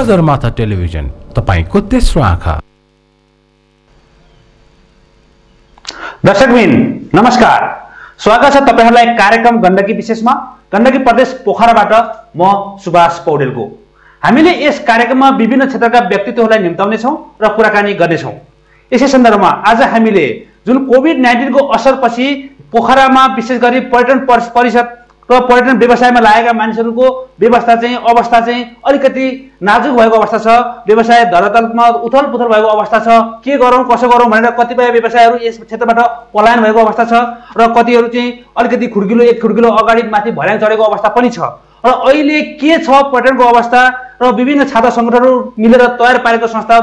Sagarmatha television तपाईको तेस्रो आँखा। दर्शकबिन नमस्कार, स्वागत छ तपाईहरुलाई कार्यक्रम गण्डकी विशेषमा। गण्डकी प्रदेश पोखराबाट म सुभाष पौडेलको। हामीले यस कार्यक्रममा विभिन्न क्षेत्रका व्यक्तित्वहरूलाई निम्ताउने छौं र कुराकानी गर्ने छौं। यसै सन्दर्भमा आज हामीले जुन कोभिड-19 को असरपछि पोखरामा विशेष गरी पर्यटन परिषद र पर्यटन व्यवसायमा लागेका मानिसहरूको अवस्था चाहिँ अलिकति नाजुक भएको अवस्था छ। व्यवसाय धरातलमा उथलपुथल भएको अवस्था छ। के गरौं कसो गरौं भनेर कतिपय व्यवसायहरू यस क्षेत्रबाट पलायन भएको अवस्था छ र कतिहरू चाहिँ अलिकति एक खुड्किलो अगाडि माथि भर्याङ चढेको अवस्था पनि छ। र अहिले के छ पर्यटनको अवस्था र विभिन्न छात्र संगठनहरू मिलेर तयार पारेको संस्था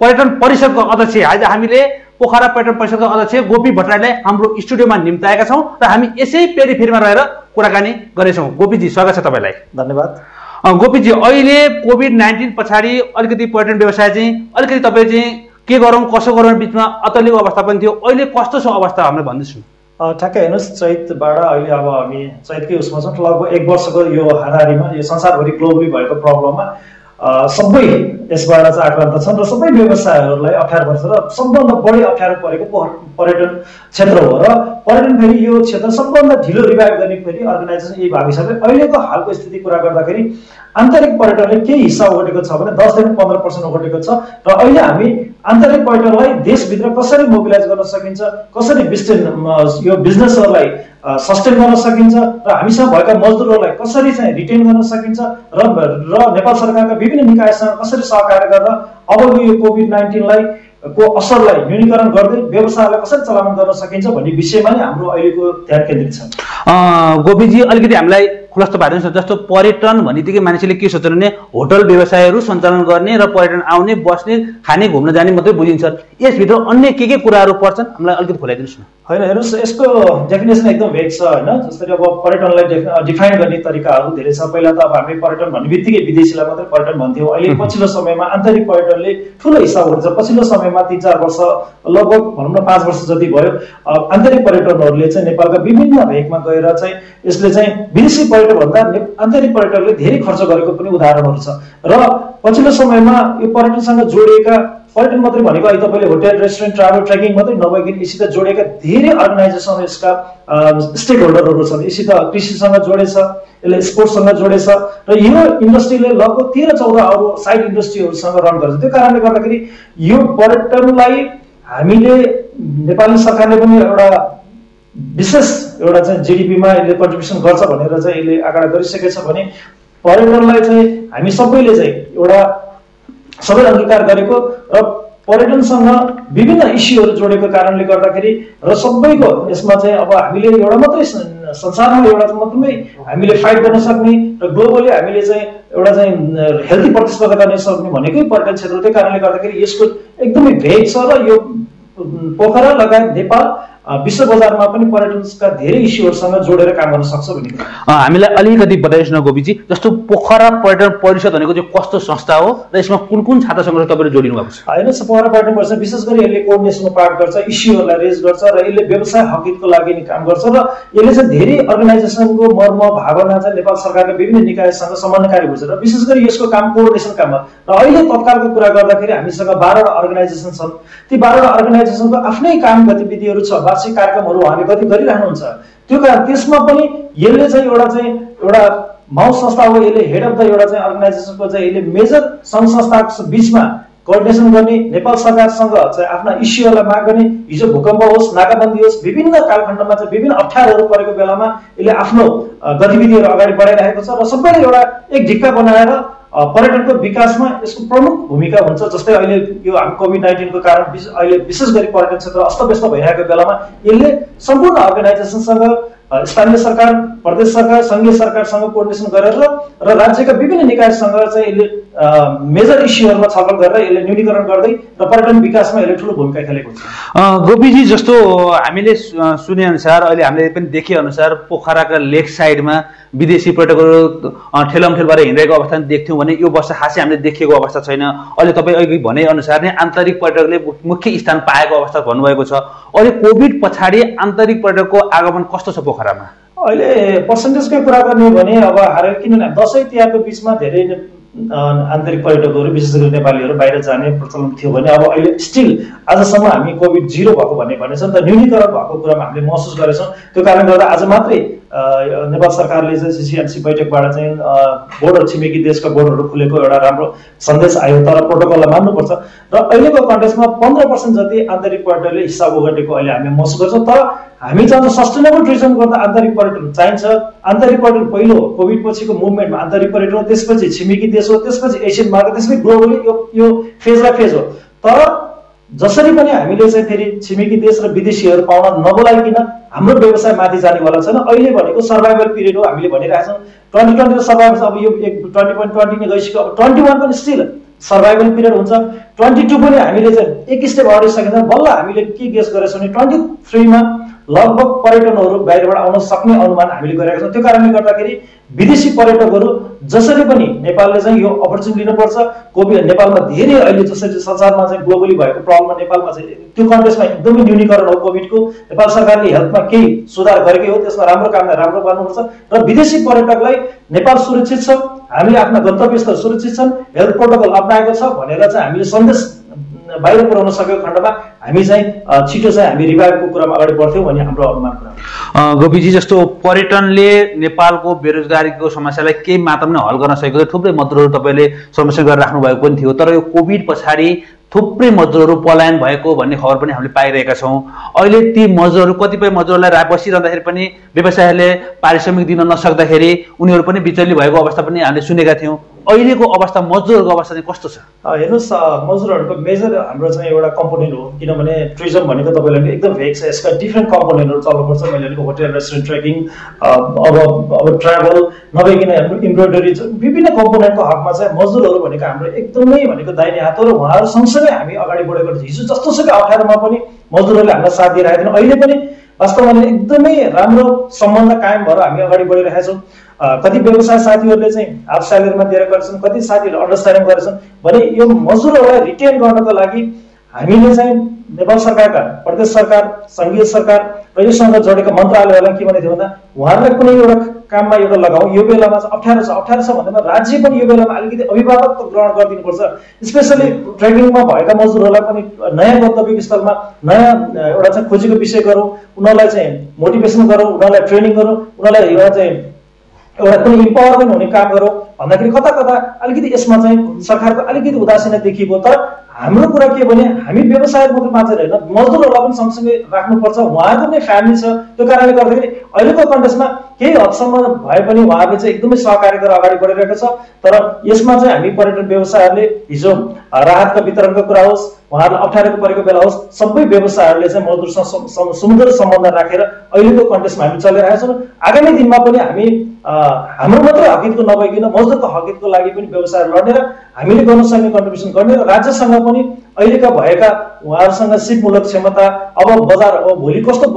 पर्यटन परिषदको अध्यक्ष आज हामीले पोखरा पर्यटन परिषदको अध्यक्ष गोपी भट्टराईलाई हाम्रो स्टुडियोमा निम्ताएका छौं र हामी यसै पेरिफेरीमा रहेर कुराकानी गर्नेछौं। गोपीजी स्वागत छ तपाईलाई। धन्यवाद। गोपीजी, अहिले कोभिड-19 पछाडि अलिकति पर्यटन व्यवसाय चाहिँ अलिकति तपाई चाहिँ के गरौं कसो गरौं बीचमा अतलिएको अवस्था पनि थियो। अहिले कस्तो छ अवस्था हामीले भन्दैछौँ। ठ्याक्कै हेर्नुस्, चैतबाट अहिले अब हामी चैतकै उसमा छौँ। लगभग 1 वर्षको यो हाराहारीमा यो संसारभरि ग्लोबली भएको प्रब्लममा सबै यसबाट चाहिँ आक्रान्त छन् र सबै व्यवसायहरूलाई अप्ठ्यारो पर्छ र सबभन्दा बढी अप्ठ्यारो परेको पर्यटन क्षेत्र हो। र पर्यटन फेरि यो क्षेत्र सबभन्दा ढिलो रिभाइभ गर्ने फेरि अर्गनाइजेसन यही भएको हिसाबले अहिलेको हालको स्थिति कुरा गर्दाखेरि आन्तरिक पर्यटनले केही हिस्सा ओगटेको छ भने 10 देखि 15% ओगटेको छ। र अहिले हामी आन्तरिक पर्यटनलाई देशभित्र कसरी मोबिलाइज गर्न सकिन्छ, कसरी यो बिजनेसहरूलाई सस्टेन गर्न सकिन्छ र हामीसँग भएका मजदुरहरूलाई कसरी चाहिँ रिटेन गर्न सकिन्छ र नेपाल सरकारका विभिन्न निकायसँग कसरी सहकार्य गरेर अब यो कोभिड-19 को असरलाई न्यूनीकरण गर्दै व्यवसायलाई कसरी चलान गर्न सकिन्छ भन्ने विषयमा नै हाम्रो अहिलेको ध्यान केन्द्रित छ। गोपीजी, अलिकति हामीलाई खुलस्त पार्नुहोस्। जस्तो पर्यटन भन्नेबित्तिकै मानिसले के सोच्छन् भने होटल व्यवसायहरू सञ्चालन गर्ने र पर्यटन आउने बस्ने खाने घुम्न जाने मात्रै बुझिन्छ। यसभित्र अन्य के कुराहरू पर्छन् हामीलाई अलिकति खोलाइदिनुहोस् न। हैन, हेर्नुस्, यसको डेफिनेसन एकदम भेग छ हैन। जसरी अब पर्यटनलाई डिफाइन गर्ने तरिकाहरू धेरै छ। पहिला त अब हामी पर्यटन भन्ने बित्तिकै विदेशीलाई मात्रै पर्यटन भन्थ्यौँ। अहिले पछिल्लो समयमा आन्तरिक पर्यटनले ठुलो हिस्सा ओगटेछ। पछिल्लो समयमा 3-4 वर्ष, लगभग भनौँ न 5 वर्ष जति भयो, आन्तरिक पर्यटनहरूले चाहिँ नेपालका विभिन्न भेगमा गएर चाहिँ यसले चाहिँ विदेशी पर्यटन भन्दा आन्तरिक पर्यटकले धेरै खर्च गरेको पनि उदाहरणहरू छ। र पछिल्लो समयमा यो पर्यटनसँग जोडिएका पर्यटन मात्रै भनेको अहिले तपाईँले होटल, रेस्टुरेन्ट, ट्राभल, ट्रेकिङ मात्रै नभइकन यसित जोडेका धेरै अर्गनाइजेसन, यसका स्टेक होल्डरहरू छन्। यसित कृषिसँग जोडेछ, यसले स्पोर्ट्ससँग जोडेछ र यो इन्डस्ट्रीले लगभग 13-14 अरू साइड इन्डस्ट्रीहरूसँग रन गर्छ। त्यो कारणले गर्दाखेरि यो पर्यटनलाई हामीले नेपाली सरकारले पनि एउटा विशेष एउटा चाहिँ जीडीपीमा यसले कन्ट्रिब्युसन गर्छ भनेर चाहिँ यसले आँकडा गरिसकेको छ भने पर्यटनलाई चाहिँ हामी सबैले चाहिँ एउटा सबै अंगीकार गरेको र पर्यटनसँग विभिन्न इस्युहरू जोडेको कारणले गर्दाखेरि र सबैको यसमा चाहिँ अब हामीले एउटा मात्रै संसारमा एउटा मात्रै हामीले फाइट गर्न सक्ने र ग्लोबली हामीले चाहिँ एउटा चाहिँ हेल्दी प्रतिस्पर्धा गर्न सक्ने भनेकै पर्यटन क्षेत्र हो। त्यही कारणले गर्दाखेरि यसको एकदमै भेग छ र यो पोखरा लगायत नेपाल विश्व बजारमा पनि पर्यटनका धेरै इस्युहरूसँग जोडेर काम गर्न सक्छ भन्ने हामीलाई अलिकति बताइदिनुहोस् न गोपीजी। जस्तो पोखरा पर्यटन परिषद भनेको चाहिँ कस्तो संस्था हो र यसमा कुन कुन छात्र संगठन तपाईँले जोडिनु भएको छ? होइन, पोखरा पर्यटन परिषद विशेष गरी यसले कोअर्डिनेसनको पार्ट गर्छ, इस्युहरूलाई रेज गर्छ र यसले व्यवसाय हकितको लागि नि काम गर्छ र यसले चाहिँ धेरै अर्गनाइजेसनको मर्म भावना चाहिँ नेपाल सरकारका विभिन्न निकायसँग समन्वयकारी हुन्छ र विशेष गरी यसको काम कोअर्डिनेसन काममा। र अहिले तत्कालको कुरा गर्दाखेरि हामीसँग 12वटा अर्गनाइजेसन छन्। ती 12वटा अर्गनाइजेसनको आफ्नै काम गतिविधिहरू छ, वार्षिक कार्यक्रमहरू उहाँले गरिरहनुहुन्छ। त्यो कारण त्यसमा पनि यसले चाहिँ एउटा माउ संस्था हो। यसले हेड अफ द एउटा चाहिँ अर्गनाइजेसनको चाहिँ यसले मेजर सङ्घ संस्थाको बिचमा कोअर्डिनेसन गर्ने, नेपाल सरकारसँग चाहिँ आफ्ना इस्युहरूलाई माग गर्ने। हिजो भूकम्प होस्, नाकाबन्दी होस्, विभिन्न कालखण्डमा चाहिँ विभिन्न अप्ठ्यारोहरू परेको बेलामा यसले आफ्नो गतिविधिहरू अगाडि बढाइरहेको छ र सबैले एउटा एक ढिक्का बनाएर पर्यटनको विकासमा यसको प्रमुख भूमिका हुन्छ। जस्तै अहिले यो हामी कोभिड-19 को कारण अहिले विशेष गरी पर्यटन क्षेत्र अस्तव्यस्त भइरहेको बेलामा यसले सम्पूर्ण अर्गनाइजेसनसँग, स्थानीय सरकार, प्रदेश सरकार, संघीय सरकारसँग कोअर्डिनेसन गरेर र राज्यका विभिन्न निकायसँग चाहिँ यसले मेजर इस्युहरूमा छलफल गरेर यसले न्यूनीकरण गर्दै र पर्यटन विकासमा यसले ठुलो भूमिका खेलेको छ। गोपीजी, जस्तो हामीले सुने अनुसार अहिले हामीले पनि देखे अनुसार पोखराका लेक साइडमा विदेशी पर्यटकहरू ठेलमठेलबाट हिँडेको अवस्था देख्थ्यौँ भने यो वर्ष खासै हामीले देखेको अवस्था छैन। अहिले तपाईँ अघि भने अनुसार नै आन्तरिक पर्यटकले मुख्य स्थान पाएको अवस्था भन्नुभएको छ। अहिले कोभिड पछाडि आन्तरिक पर्यटकको आगमन कस्तो छ पोखरामा? अहिले पर्सेन्टेजकै कुरा गर्ने भने अब किनभने दसैँ तिहारको बिचमा धेरै आन्तरिक पर्यटकहरू विशेष गरी नेपालीहरू बाहिर जाने प्रचलन थियो भने अब अहिले स्टिल आजसम्म हामी कोभिड 0 भएको भनेको छ नि त, न्यूनीकरण भएको कुरामा हामीले महसुस गरेछौँ। त्यो कारणले गर्दा आज मात्रै नेपाल सरकारले चाहिँ CCNC बैठकबाट चाहिँ बोर्डर छिमेकी देशका बोर्डरहरू खुलेको एउटा राम्रो सन्देश आयो, तर प्रोटोकललाई मान्नुपर्छ। र अहिलेको कन्टेक्स्टमा 15% जति आन्तरिक पर्यटकले हिस्सा ओगटेको अहिले हामी महसुस गर्छौँ। तर हामी चाहिँ सस्टेनेबल टुरिज्म गर्दा आन्तरिक पर्यटन चाहिन्छ। आन्तरिक पर्यटन पहिलो कोभिड पछिको मुभमेन्टमा आन्तरिक पर्यटन, त्यसपछि छिमेकी देश हो, त्यसपछि एसियन मार्केट, त्यसपछि ग्लोबली यो फेज बाई फेज हो। तर जसरी पनि हामीले चाहिँ फेरि छिमेकी देश र विदेशीहरू पाउन नबोलाइकन हाम्रो व्यवसाय माथि जानेवाला छैन। अहिले भनेको सर्भाइभल पिरियड हो, हामीले भनिरहेका छौँ 2020 सर्भाइभल, अब यो 2020 नै गइसक्यो, अब 21 पनि स्टिल सर्भाइभल पिरियड हुन्छ। 22 पनि हामीले चाहिँ एक स्टेप अगाडि सकिन्छ। बल्ल हामीले के गेस गरेछौँ भने 23 मा लगभग पर्यटनहरू बाहिरबाट आउन सक्ने अनुमान हामीले गरेका छौँ। त्यो कारणले गर्दाखेरि विदेशी पर्यटकहरू जसरी पनि नेपालले चाहिँ यो अपर्च्युनिटी लिनुपर्छ। कोभिड नेपालमा धेरै अहिले जसरी संसारमा चाहिँ ग्लोबली भएको प्रब्लममा नेपालमा चाहिँ त्यो कन्टेक्स्टमा एकदमै न्यूनीकरण हो कोभिडको। नेपाल सरकारले हेल्थमा केही सुधार गरेकै हो, त्यसमा राम्रो कामलाई राम्रो गर्नुपर्छ। र विदेशी पर्यटकलाई नेपाल सुरक्षित छ, हामीले आफ्ना गन्तव्यस्थल सुरक्षित छन्, हेल्थ प्रोटोकल अप्नाएको छ भनेर चाहिँ हामीले सन्देश बाहिर पुर्याउन सकेको खण्डमा हामी चाहिँ छिटो चाहिँ हामी रिभाइभको कुरामा अगाडि बढ्थ्यौँ भन्ने हाम्रो अनुमान कुरा हो। गोपीजी, जस्तो पर्यटनले नेपालको बेरोजगारीको समस्यालाई केही मात्रामा हल गर्न सकेको थियो। थुप्रै मजदुरहरू तपाईँले समस्या गरेर राख्नु भएको पनि थियो, तर यो कोभिड पछाडि थुप्रै मजदुरहरू पलायन भएको भन्ने खबर पनि हामीले पाइरहेका छौँ। अहिले ती मजदुरहरू, कतिपय मजदुरलाई बसिरहँदाखेरि पनि व्यवसायले पारिश्रमिक दिन नसक्दाखेरि उनीहरू पनि बिचल्ली भएको अवस्था पनि हामीले सुनेका थियौँ। अहिलेको अवस्था, मजदुरहरूको अवस्था चाहिँ कस्तो छ? हेर्नुहोस्, मजदुरहरूको मेजर हाम्रो चाहिँ एउटा कम्पोनेन्ट हो, किनभने टुरिज्म भनेको तपाईँले एकदम भेग छ, यसका डिफ्रेन्ट कम्पोनेन्टहरू चल्नुपर्छ। मैले भनेको होटेल, रेस्टुरेन्ट, ट्रेकिङ, अब ट्राभल नभइकन इम्ब्रोइडरी, विभिन्न कम्पोनेन्टको हकमा चाहिँ मजदुरहरू भनेको हाम्रो एकदमै भनेको दाहिने हात हो। र उहाँहरू सँगसँगै हामी अगाडि बढेको हिजो जस्तोसुकै अप्ठ्यारोमा पनि मजदुरहरूले हामीलाई साथ दिइरहेका थिएन। अहिले पनि वास्तवमा एकदमै राम्रो सम्बन्ध कायम भएर हामी अगाडि बढिरहेका छौँ। कति व्यवसाय साथीहरूले चाहिँ हाफ स्यालेरीमा दिएर गरेछन्, कति साथीहरूले अन्डरस्ट्यान्डिङ गरेछन् भने यो मजदुरहरूलाई रिटेन गर्नको लागि हामीले चाहिँ नेपाल सरकारका, प्रदेश सरकार, सङ्घीय सरकार र योसँग जोडेका मन्त्रालयहरूलाई के भनेको थियो भन्दा उहाँहरूलाई कुनै एउटा काममा एउटा लगाऊ, यो बेलामा चाहिँ अप्ठ्यारो छ भन्दैमा राज्य पनि यो बेलामा अलिकति अभिभावकत्व ग्रहण गरिदिनुपर्छ। स्पेसली ट्रेकिङमा भएका मजदुरहरूलाई पनि नयाँ गन्तव्य स्थलमा नयाँ एउटा चाहिँ खोजीको विषय गरौँ, उनीहरूलाई चाहिँ मोटिभेसन गरौँ, उनीहरूलाई ट्रेनिङ गरौँ, उनीहरूलाई एउटा चाहिँ एउटा कुनै इम्पावरमेन्ट हुने काम गरौँ भन्दाखेरि कता कता अलिकति यसमा चाहिँ सरकारको अलिकति उदासीनता देखिएको। तर हाम्रो कुरा के भने हामी व्यवसाय मात्र मात्र होइन, मजदुरहरूलाई पनि सँगसँगै राख्नुपर्छ, उहाँहरूको पनि फ्यामिली छ। त्यो कारणले गर्दाखेरि अहिलेको कन्टेक्स्टमा केही हदसम्म भए पनि उहाँहरूले चाहिँ एकदमै सहकारी गरेर अगाडि बढिरहेको छ। तर यसमा चाहिँ हामी पर्यटन व्यवसायहरूले हिजो राहतका वितरणको कुरा होस्, उहाँहरूलाई अप्ठ्यारोको परेको बेला होस्, सबै व्यवसायहरूले चाहिँ मजदुरसँग सुन्दर सम्बन्ध राखेर अहिलेको कन्टेक्स्टमा हामी चलिरहेका छौँ। आगामी दिनमा पनि हामी हाम्रो मात्रै हकितको नभइकन मजदुरको हकितको लागि पनि व्यवसाय लड्ने र हामीले गर्न सक्ने कन्ट्रिब्युसन गर्ने र राज्यसँग पनि अहिलेका भएका उहाँहरूसँग सिपमूलक क्षमता, अब बजार अब भोलि कस्तो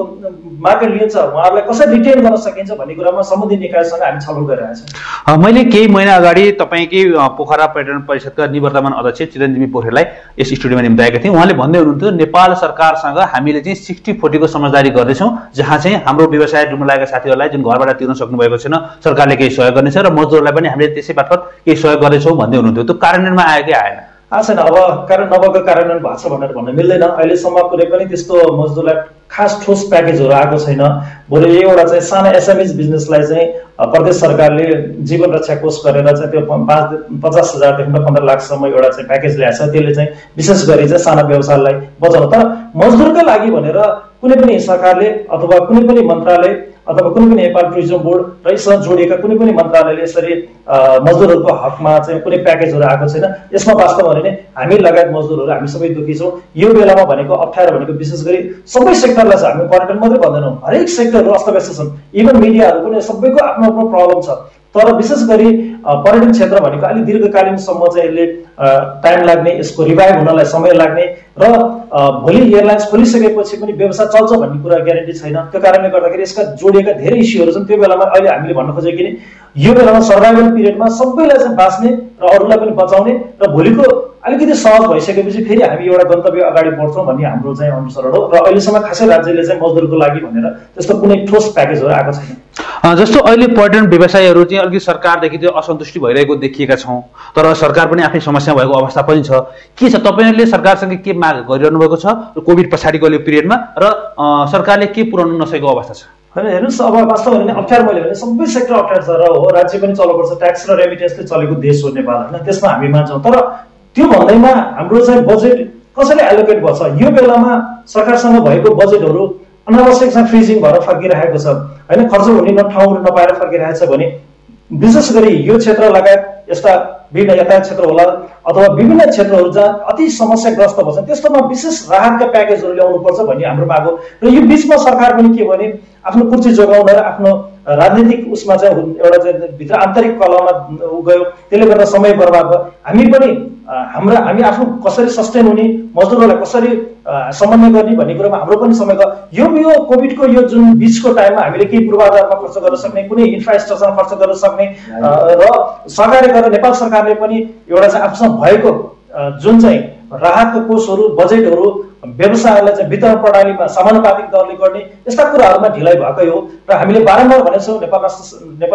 मार्केट लिन्छ, उहाँहरूलाई कसरी रिटेन गर्न सकिन्छ भन्ने कुरामा सम्बन्धित निकायसँग हामी छलफल गरिरहेका छौँ। मैले केही महिना अगाडि तपाईँकै पोखरा पर्यटन परिषदका निवर्तमान अध्यक्ष चिरञ्जीवी पोखरेललाई यस स्टुडियोमा निम्ताएका थियौँ। उहाँले भन्दै हुनुहुन्थ्यो नेपाल सरकारसँग हामीले चाहिँ 60-40 को समझदारी गर्दैछौँ, जहाँ चाहिँ हाम्रो व्यवसाय डुब्न लागेका साथीहरूलाई जुन घरबाट तिर्न सक्नु भएको छैन, सरकारले केही सहयोग गर्नेछ र मजदुरलाई पनि हामीले त्यसै मार्फत केही सहयोग गर्दैछौँ भन्दै हुनुहुन्थ्यो। त्यो कार्यान्वयनमा आयो कि आएन? छैन, अब नभएको कार्यान्वयन भएको छ भनेर भन्न मिल्दैन। अहिलेसम्म कुनै पनि त्यस्तो मजदुरलाई खास ठोस प्याकेजहरू आएको छैन। बरु एउटा चाहिँ साना एसएमएस बिजनेसलाई चाहिँ प्रदेश सरकारले जीवन रक्षा कोष गरेर चाहिँ त्यो 50,000 देखि 15 लाखसम्म एउटा चाहिँ प्याकेज ल्याएको छ। त्यसले चाहिँ विशेष गरी चाहिँ साना व्यवसायलाई बचाउनु। तर मजदुरका लागि भनेर कुनै पनि सरकारले अथवा कुनै पनि मन्त्रालय अथवा कुनै पनि नेपाल टुरिज्म बोर्ड र यससँग जोडिएका कुनै पनि मन्त्रालयले यसरी मजदुरहरूको हकमा चाहिँ कुनै प्याकेजहरू आएको छैन। यसमा वास्तवमा भने हामी लगायत मजदुरहरू हामी सबै दुखी छौँ। यो बेलामा भनेको अप्ठ्यारो भनेको विशेष गरी सबै सेक्टरलाई छ, हामी पर्यटन मात्रै भन्दैनौँ, हरेक सेक्टरहरू अस्तव्यस्त छन्। इभन मिडियाहरू पनि सबैको आफ्नो आफ्नो प्रब्लम छ। तर विशेष गरी पर्यटन क्षेत्र भनेको अलिक दीर्घकालीनसम्म चाहिँ यसले टाइम लाग्ने, यसको रिभाइभ हुनलाई समय लाग्ने र भोलि एयरलाइन्स खोलिसकेपछि पनि व्यवसाय चल्छ भन्ने कुरा ग्यारेन्टी छैन। त्यो कारणले गर्दाखेरि यसका जोडिएका धेरै इस्युहरू छन्। त्यो बेलामा अहिले हामीले भन्न खोजेको कि यो बेलामा सर्भाइभल पिरियडमा सबैलाई चाहिँ बाँच्ने र अरूलाई पनि बचाउने र भोलिको अलिकति सहज भइसकेपछि फेरि हामी एउटा गन्तव्य अगाडि बढ्छौँ भन्ने हाम्रो चाहिँ अनुसरण हो। र अहिलेसम्म खासै राज्यले चाहिँ मजदुरको लागि भनेर त्यस्तो कुनै ठोस प्याकेजहरू आएको छैन। जस्तो अहिले पर्यटन व्यवसायीहरू चाहिँ अलिकति सरकारदेखि चाहिँ असन्तुष्टि भइरहेको देखिएका छौँ, तर सरकार पनि आफ्नै समस्या भएको अवस्था पनि छ। के छ, तपाईँहरूले सरकारसँग के माग गरिरहनु भएको छ कोभिड पछाडिको यो पिरियडमा, र सरकारले के पुर्याउनु नसकेको अवस्था छ? होइन, हेर्नुहोस्, अब वास्तवमा भने अप्ठ्यारो, मैले भने सबै सेक्टर अप्ठ्यारो छ र हो, राज्य पनि चल्नुपर्छ, ट्याक्स र रेमिटेन्सले चलेको देश हो नेपाल, होइन, त्यसमा हामी मान्छौँ। तर त्यो भन्दैमा हाम्रो चाहिँ बजेट कसरी एलोकेट गर्छ? यो बेलामा सरकारसँग भएको बजेटहरू अनावश्यक चाहिँ फ्रिजिङ भएर फर्किरहेको छ, होइन, खर्च हुने ठाउँहरू नपाएर फर्किरहेको छ भने विशेष गरी यो क्षेत्र लगायत यस्ता विभिन्न यातायात क्षेत्र होला अथवा विभिन्न क्षेत्रहरू जहाँ अति समस्याग्रस्त भन्छन् त्यस्तोमा विशेष राहतका प्याकेजहरू ल्याउनुपर्छ भन्ने हाम्रो माग हो। र यो बिचमा सरकार पनि के भने आफ्नो कुर्सी जोगाउन र आफ्नो राजनीतिक उसमा चाहिँ एउटा चाहिँ भित्र आन्तरिक कलहमा गयो, त्यसले गर्दा समय बर्बाद भयो। हामी पनि हामी आफ्नो कसरी सस्टेन हुने, मजदुरहरूलाई कसरी समन्वय गर्ने भन्ने कुरामा हाम्रो पनि समय गयो। यो कोभिडको यो जुन बिचको टाइममा हामीले केही पूर्वाधारमा खर्च गर्न सक्ने, कुनै इन्फ्रास्ट्रक्चरमा खर्च गर्न सक्ने र सरकारले गरेर नेपाल सरकारले पनि एउटा चाहिँ आफूसँग भएको जुन चाहिँ राहतको कोषहरू, बजेटहरू व्यवसायलाई चाहिँ वितरण प्रणालीमा समानुपातिक दरले गर्ने यस्ता कुराहरूमा ढिलाइ भएकै हो। र हामीले बारम्बार भनेको छौँ नेपाल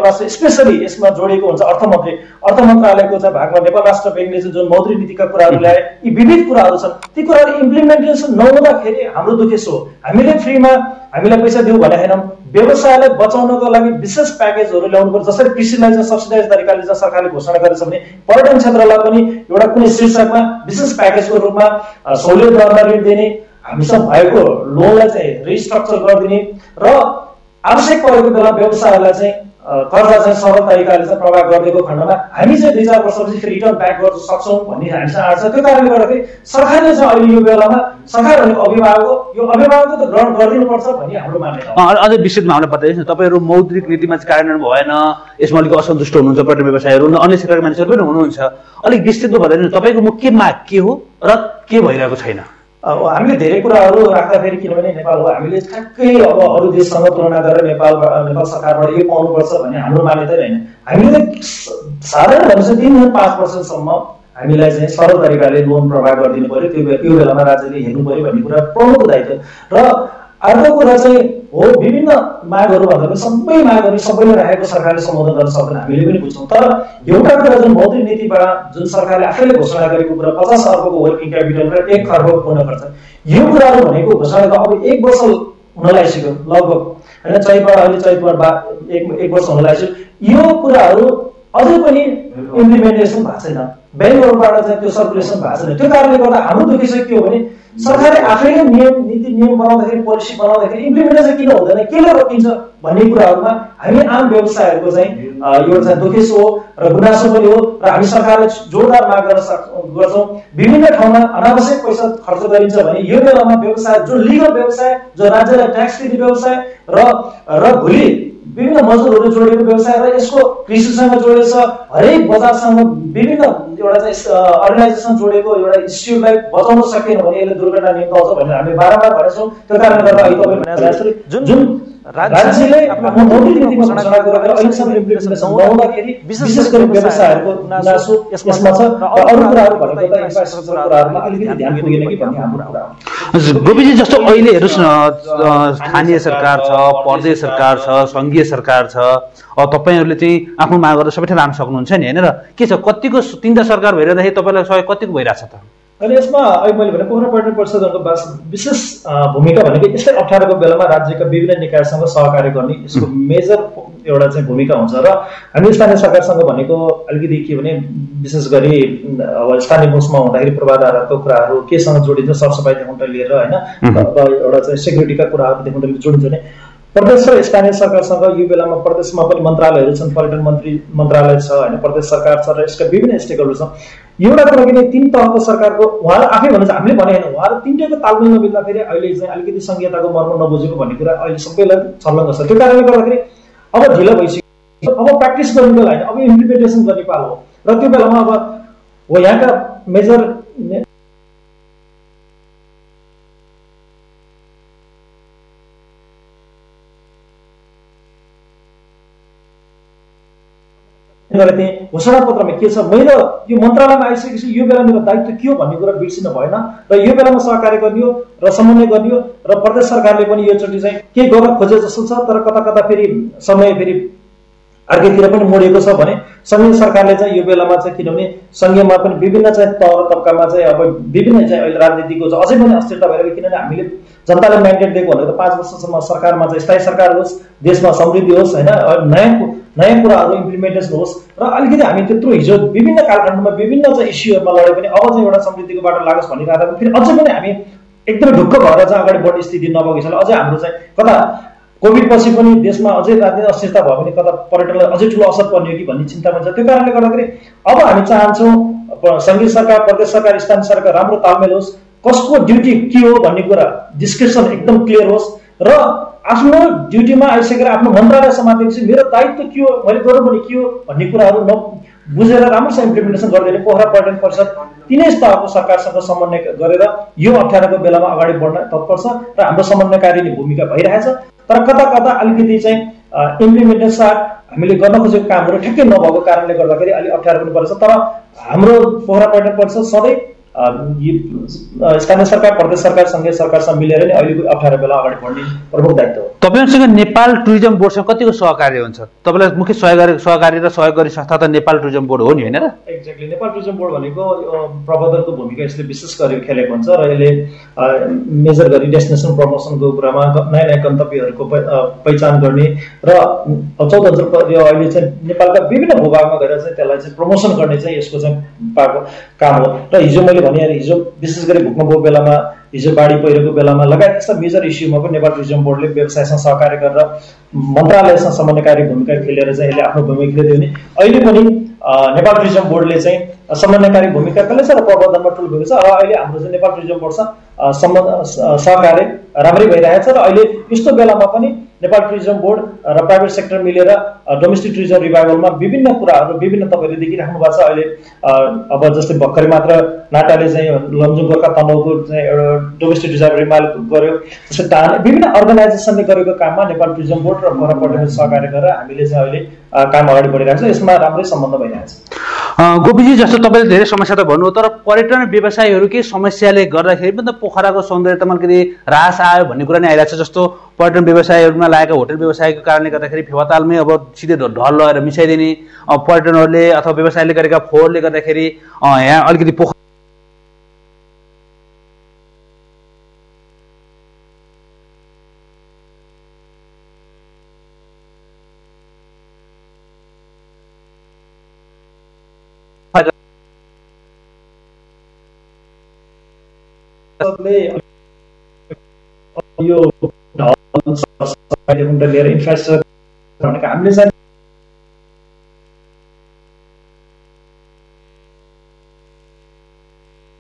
राष्ट्र स्पेसली यसमा जोडिएको हुन्छ अर्थ मन्त्रालयको चाहिँ भागमा नेपाल राष्ट्र ब्याङ्कले चाहिँ जुन मौद्रिक नीतिका कुराहरू ल्याए, यी विविध कुराहरू छन्, ती कुराहरू इम्प्लिमेन्टेसन नहुँदाखेरि हाम्रो दुखेसो हो। हामीले फ्रीमा हामीलाई पैसा दिउँ भने हैनौँ, व्यवसायलाई बचाउनको लागि विशेष प्याकेजहरू ल्याउनु पर्छ। जसरी कृषिलाई चाहिँ सब्सिडाइज तरिकाले चाहिँ सरकारले घोषणा गरेछ भने पर्यटन क्षेत्रलाई पनि एउटा कुनै शीर्षकमा विशेष प्याकेजको रूपमा सहुलियत दरमा ऋण दिने, हामीसँग भएको लोनलाई चाहिँ रिस्ट्रक्चर गरिदिने र आवश्यक परेको बेला व्यवसायलाई चाहिँ कर्जा चाहिँ सरल तरिकाले चाहिँ प्रभाव गरिदिएको खण्डमा हामी चाहिँ 2-4 वर्षपछि फेरि रिटर्न ब्याक गर्न सक्छौँ भन्ने हामीसँग आँट छ। त्यो कारणले गर्दाखेरि सरकारले चाहिँ अहिले यो बेलामा सरकार भनेको अभिभावकको त ग्रहण गरिदिनुपर्छ भन्ने हाम्रो मान्यता। अझै विस्तृतमा हामीलाई बताइदिनुहोस् न, तपाईँहरू मौद्रिक नीतिमा चाहिँ कार्यान्वयन भएन, यसमा अलिक असन्तुष्ट हुनुहुन्छ, पर्यटन व्यवसायीहरू अन्य क्षेत्रका मानिसहरू पनि हुनुहुन्छ, अलिक विस्तृतमा बताइदिनुहोस् तपाईँको मुख्य माग के हो र के भइरहेको छैन? हामीले धेरै कुराहरू राख्दाखेरि, किनभने नेपाल हो, हामीले ठ्याक्कै अब अरू देशसँग तुलना गरेर नेपाल सरकारबाट यो पाउनुपर्छ भन्ने हाम्रो मान्यता होइन। हामीले साधारण भनेपछि 3-5% हामीलाई चाहिँ सरल तरिकाले लोन प्रभाव गरिदिनु पर्यो, त्यो बेलामा राज्यले हेर्नु पर्यो भन्ने कुरा प्रमुख दायित्व। र अर्को कुरा चाहिँ हो, विभिन्न मागहरू भन्दा पनि सबै मागहरू सबैले राखेको सरकारले सम्बोधन गर्न सक्दैन, हामीले पनि बुझ्छौँ। तर एउटा कुरा जुन मौद्रिक नीतिबाट जुन सरकारले आफैले घोषणा गरेको कुरा 50 अर्बको वर्किङ क्यापिटल र 1 खर्ब पुनः खर्च, यो कुराहरू भनेको घोषणा अब 1 वर्ष हुन लागिसक्यो लगभग, होइन, चैतबाट 1 वर्ष हुन लागिसक्यो। यो कुराहरू अझै पनि इम्प्लिमेन्टेसन भएको छैन, ब्याङ्कहरूबाट चाहिँ त्यो सर्कुलेसन भएको छैन। त्यो कारणले गर्दा हाम्रो दुःख चाहिँ के हो भने सरकारले आफैले नियम बनाउँदाखेरि, पोलिसी बनाउँदाखेरि इम्प्लिमेन्टेसन किन हुँदैन, केले रोकिन्छ भन्ने कुराहरूमा हामी आम व्यवसायहरूको चाहिँ यो चाहिँ दुखेसो हो र गुनासो पनि हो। र हामी सरकारले जोरदार माग गर्छौँ। विभिन्न ठाउँमा अनावश्यक पैसा खर्च गरिन्छ भने यो बेलामा व्यवसाय, जो लिगल व्यवसाय, जो राज्यलाई ट्याक्स दिने व्यवसाय र भोलि विभिन्न मजदुरहरू जोडिएको व्यवसाय र यसको कृषिसँग जोडेको छ, हरेक बजारसँग विभिन्न एउटा चाहिँ अर्गनाइजेसन जोडेको एउटा इन्स्टिट्युटलाई बचाउन सकेन भने यसले दुर्घटना निम्ताउँछ भनेर हामी बारम्बार भनेछौँ। त्यो कारणले गर्दा अहिले तपाईँ भने जस्तै जुन राज्यले आफ्नो मौद्रिक नीतिमा घोषणा गरेर अहिलेसम्म इम्प्लिमेन्टेसन नहुँदाखेरि विशेष गरी व्यवसायहरूको गुनासो यसमा छ। र अरू कुराहरू भनेको त इन्फ्रास्ट्रक्चर कुराहरूमा अलिकति ध्यान पुगेन कि भन्ने हाम्रो कुरा हो। गोपीजी, जस्तो अहिले हेर्नुहोस् न, स्थानीय सरकार छ, प्रदेश सरकार छ, सङ्घीय सरकार छ, अब तपाईँहरूले चाहिँ आफ्नो मागहरू सबै ठाउँ राख्न सक्नुहुन्छ नि, होइन? र के छ, कतिको 3टा सरकार भइरहँदाखेरि तपाईँलाई सहयोग कतिको भइरहेछ त? अहिले यसमा अहिले मैले भने पोखरा पर्यटन परिषदको विशेष भूमिका भनेको यस्तै अप्ठ्यारोको बेलामा राज्यका विभिन्न निकायसँग सहकार्य गर्ने यसको मेजर एउटा चाहिँ भूमिका हुन्छ। र हामी स्थानीय सरकारसँग भनेको अलिकति के भने विशेष गरी अब स्थानीय पक्षमा हुँदाखेरि पूर्वाधारको कुराहरू केसँग जोडिन्छ, सरसफाइदेखि लिएर, होइन, एउटा चाहिँ सेक्युरिटीका कुराहरूदेखि लिएर जोडिन्छ भने प्रदेश र स्थानीय सरकारसँग यो बेलामा प्रदेशमा पनि मन्त्रालयहरू छन्, पर्यटन मन्त्रालय छ, होइन, प्रदेश सरकार छ र यसका विभिन्न स्टेकहोल्डर छन्। एउटा कुरा किन 3 तहको सरकारको उहाँहरू आफै भन्नुहुन्छ, हामीले भने होइन, उहाँहरू 3टैको तालमेल नमिल्दाखेरि अहिले चाहिँ अलिकति संहिताको मर्म नबुझेको भन्ने कुरा अहिले सबैलाई छर्लङ्ग छ। त्यो कारणले गर्दाखेरि अब ढिलो भइसक्यो, अब प्र्याक्टिस गर्ने बेला होइन, अब इम्प्लिमेन्टेसन गर्ने पालो हो। र त्यो बेलामा अब हो यहाँका मेजर गरेको थिएँ घोषणा पत्रमा के छ, मैले यो मन्त्रालयमा आइसकेपछि यो बेला मेरो दायित्व के हो भन्ने कुरा बिर्सिनु भएन र यो बेलामा सहकार्य गर्ने हो र समन्वय गर्ने हो र प्रदेश सरकारले पनि योचोटि चाहिँ केही गर्न खोजे जस्तो छ। तर कता कता फेरि समय फेरि अर्कैतिर पनि मोडिएको छ भने सङ्घीय सरकारले चाहिँ यो बेलामा चाहिँ, किनभने सङ्घीयमा पनि विभिन्न चाहिँ तह तब्कामा चाहिँ अब विभिन्न चाहिँ अहिले राजनीतिको अझै पनि अस्थिरता भएर, किनभने हामीले जनताले म्यान्डेट दिएको भनेको त 5 वर्षसम्म सरकारमा चाहिँ स्थायी सरकार होस्, देशमा समृद्धि होस् होइन, नयाँ कुराहरू इम्प्लिमेन्टेसन होस् र अलिकति हामी त्यत्रो हिजो विभिन्न कालखण्डमा विभिन्न चाहिँ इस्युहरूमा लडे पनि अब चाहिँ एउटा समृद्धिको बाटो लागोस् भनिरहेको फेरि अझै पनि हामी एकदमै ढुक्क भएर चाहिँ अगाडि बढ्ने स्थिति नभएको हिसाबले अझै हाम्रो चाहिँ कता कोभिड पछि पनि देशमा अझै राजनीतिक अस्थिरता भयो भने कता पर्यटनलाई अझै ठुलो असर पर्ने हो कि भन्ने चिन्तामा छ। त्यो कारणले गर्दाखेरि अब हामी चाहन्छौँ सङ्घीय सरकार, प्रदेश सरकार, स्थानीय सरकार राम्रो तालमेल होस्, कसको ड्युटी के हो भन्ने कुरा डिस्क्रिप्सन एकदम क्लियर होस् र आफ्नो ड्युटीमा आइसकेर आफ्नो मन्त्रालय समातेपछि मेरो दायित्व के हो, मैले गर्नुपर्ने के हो भन्ने कुराहरू बुझेर राम्रोसँग इम्प्लिमेन्टेसन गरिदिने पोखरा पर्यटन परिषद तिनै तहको सरकारसँग समन्वय गरेर यो अप्ठ्यारोको बेलामा अगाडि बढ्न तत्पर छ र हाम्रो समन्वयकारी भूमिका भइरहेछ। तर कता कता अलिकति चाहिँ इम्प्लिमेन्टेसन हामीले गर्न खोजेको कामहरू ठ्याक्कै नभएको कारणले गर्दाखेरि अलिक अप्ठ्यारो पनि पर्छ। तर हाम्रो पोखरा पर्यटन परिषद सधैँ स्थानीय सरकार, प्रदेश सरकार, सङ्घीय सरकारसँग मिलेर नै अहिलेको अप्ठ्यारो बेला अगाडि बढ्ने प्रमुख दायित्व हो। तपाईँहरूसँग नेपाल टुरिज्म बोर्डसँग कतिको सहकार्य हुन्छ? तपाईँलाई मुख्य सहकारी र सहयोगी संस्था त नेपाल टुरिज्म बोर्ड हो नि, होइन र? एक्ज्याक्टली, नेपाल टुरिज्म बोर्ड भनेको प्रबन्धकको भूमिका यसले विशेष गरी खेलेको हुन्छ र यसले मेजर गरी डेस्टिनेसन प्रमोसनको कुरामा नयाँ नयाँ गन्तव्यहरूको पहिचान गर्ने र 14 अहिले चाहिँ नेपालका विभिन्न भूभागमा गएर चाहिँ त्यसलाई चाहिँ प्रमोसन गर्ने चाहिँ यसको चाहिँ पाएको काम हो। र हिजो मैले भने हिजो विशेष गरी भूकम्पको बेलामा, हिजो बाढी पहिरोको बेलामा लगायत यस्ता मेजर इस्युमा पनि नेपाल टुरिज्म बोर्डले व्यवसायसँग सहकार्य गरेर मन्त्रालयसँग समन्वयकारी भूमिका खेलेर चाहिँ यसले आफ्नो भूमिका खेलिदियो भने अहिले पनि नेपाल टुरिज्म बोर्डले चाहिँ समन्वयकारी भूमिका खेलेछ र प्रबन्धनमा ठुलो भूमिका छ। र अहिले हाम्रो चाहिँ नेपाल टुरिज्म बोर्डसँग सहकार्य राम्रै भइरहेछ र अहिले यस्तो बेलामा पनि नेपाल टुरिज्म बोर्ड र प्राइभेट सेक्टर मिलेर डोमेस्टिक टुरिज्म रिभाइभलमा विभिन्न कुराहरू विभिन्न तपाईँले देखिराख्नु भएको छ। अहिले अब जस्तै भर्खरै मात्र नाटाले चाहिँ लमजुङ गोर्खा तनहुको चाहिँ एउटा डोमेस्टिक टुरिज्म रिभाइभल गर्यो, जस्तै टान विभिन्न अर्गनाइजेसनले गरेको काममा नेपाल टुरिज्म बोर्ड र पोखरा पर्यटन सहकार्य गरेर हामीले चाहिँ अहिले काम अगाडि बढिरहेको छ। यसमा राम्रै सम्बन्ध भइरहेको छ। गोपीजी, जस्तो तपाईँले धेरै समस्या त भन्नु, तर पर्यटन व्यवसायीहरूकै समस्याले गर्दाखेरि पनि त पोखराको सौन्दर्यतामा अलिकति ह्रास आयो भन्ने कुरा नै आइरहेको छ। जस्तो पर्यटन व्यवसायीहरूमा लागेका होटल व्यवसायको कारणले गर्दाखेरि फेवातालमै अब सिधै ढल लगाएर मिसाइदिने, पर्यटनहरूले अथवा व्यवसायले गरेका फोहोरले गर्दाखेरि यहाँ अलिकति पोखरा यो लिएर इन्फ्रास्ट्रक्चर भनेको हामीले चाहिँ